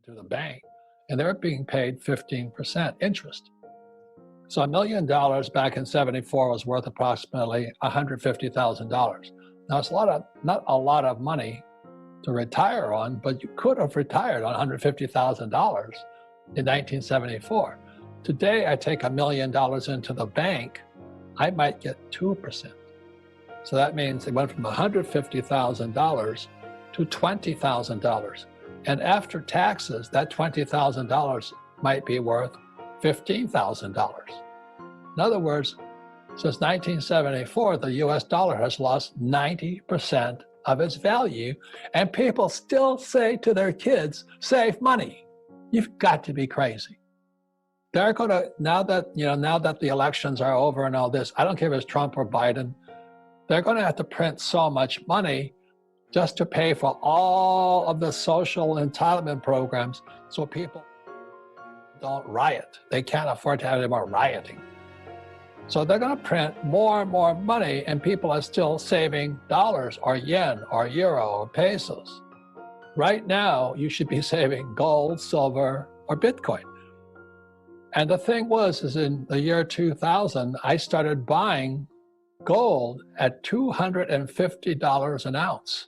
to the bank, and they're being paid 15% interest. So $1 million back in '74 was worth approximately $150,000. Now it's not a lot of money to retire on, but you could have retired on $150,000 in 1974. Today, I take $1 million into the bank, I might get 2%. So that means it went from $150,000 to $20,000. And after taxes, that $20,000 might be worth $15,000. In other words, since 1974, the US dollar has lost 90% of its value, and people still say to their kids, save money. You've got to be crazy. They're going to, now that the elections are over and all this, I don't care if it's Trump or Biden, they're going to have to print so much money just to pay for all of the social entitlement programs so people don't riot. They can't afford to have any more rioting. So they're going to print more and more money, and people are still saving dollars or yen or euro or pesos. Right now, you should be saving gold, silver, or Bitcoin. And the thing is in the year 2000, I started buying gold at $250 an ounce.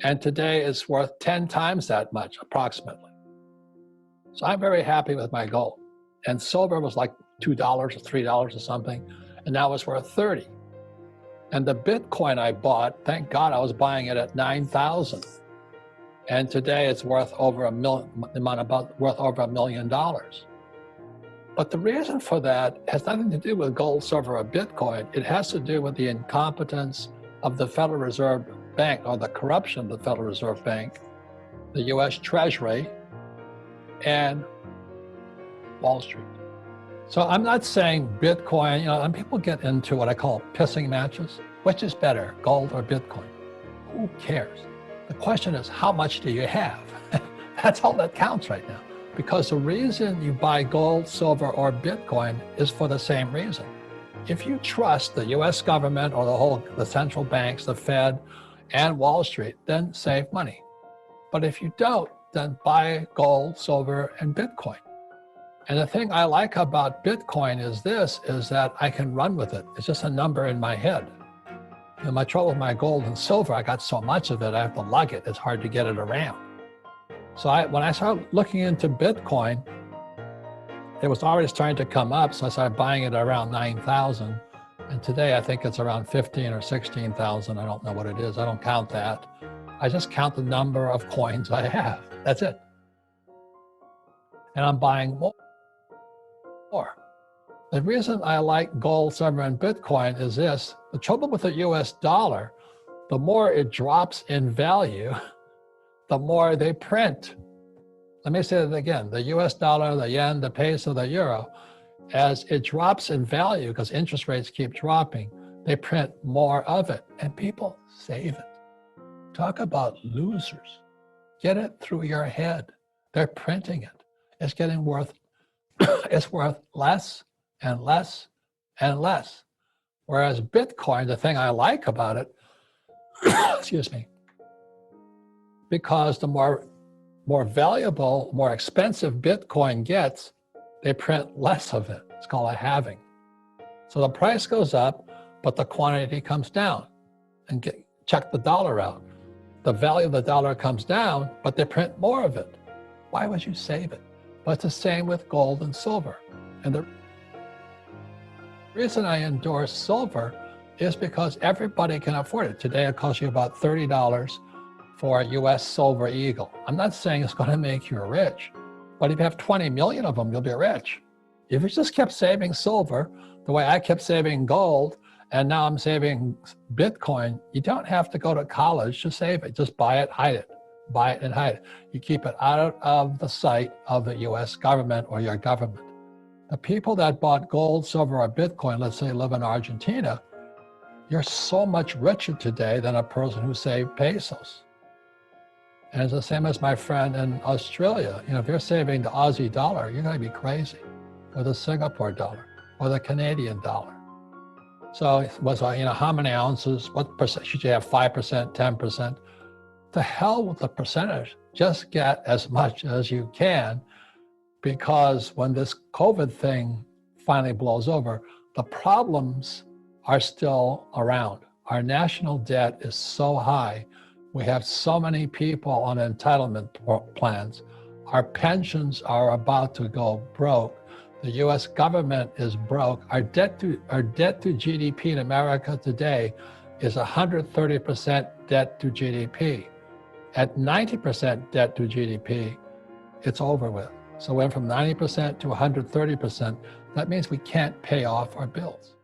And today it's worth 10 times that much, approximately. So I'm very happy with my gold. And silver was like $2 or $3 or something, and now it's worth 30. And the Bitcoin I bought, thank God I was buying it at 9,000. And today it's worth over worth over $1 million. But the reason for that has nothing to do with gold, silver, or Bitcoin. It has to do with the incompetence of the Federal Reserve Bank, or the corruption of the Federal Reserve Bank, the US Treasury, and Wall Street. So I'm not saying Bitcoin, and people get into what I call pissing matches. Which is better, gold or Bitcoin? Who cares? The question is, how much do you have? That's all that counts right now. Because the reason you buy gold, silver, or Bitcoin is for the same reason. If you trust the US government or the central banks, the Fed, and Wall Street, then save money. But if you don't, then buy gold, silver, and Bitcoin. And the thing I like about Bitcoin is that I can run with it. It's just a number in my head. My trouble with my gold and silver, I got so much of it, I have to lug it. It's hard to get it around. So when I started looking into Bitcoin, it was already starting to come up, so I started buying it around 9,000. And today I think it's around 15 or 16,000. I don't know what it is. I don't count that. I just count the number of coins I have. That's it. And I'm buying more. The reason I like gold, silver, and Bitcoin is this. The trouble with the US dollar, the more it drops in value, the more they print. Let me say that again. The US dollar, the yen, the peso, the euro, as it drops in value because interest rates keep dropping, they print more of it, and people save it. Talk about losers. Get it through your head. They're printing it. It's getting worth, it's worth less and less and less. Whereas Bitcoin, the thing I like about it, excuse me, because the more valuable, more expensive Bitcoin gets, they print less of it. It's called a halving. So the price goes up, but the quantity comes down. And check the dollar out. The value of the dollar comes down, but they print more of it. Why would you save it? But it's the same with gold and silver. And the reason I endorse silver is because everybody can afford it. Today it costs you about $30 for a US silver eagle. I'm not saying it's going to make you rich, but if you have 20 million of them, you'll be rich. If you just kept saving silver, the way I kept saving gold, and now I'm saving Bitcoin, you don't have to go to college to save it. Just buy it, hide it. Buy it and hide it. You keep it out of the sight of the US government or your government. The people that bought gold, silver, or Bitcoin, let's say live in Argentina, you're so much richer today than a person who saved pesos. And it's the same as my friend in Australia. If you're saving the Aussie dollar, you're going to be crazy, or the Singapore dollar, or the Canadian dollar. So how many ounces, what percent, should you have 5%, 10%? To hell with the percentage. just get as much as you can, because when this COVID thing finally blows over, the problems are still around. Our national debt is so high. We have so many people on entitlement plans. Our pensions are about to go broke. The US government is broke. Our debt to GDP in America today is 130% debt to GDP. At 90% debt to GDP, it's over with. So we went from 90% to 130%. That means we can't pay off our bills.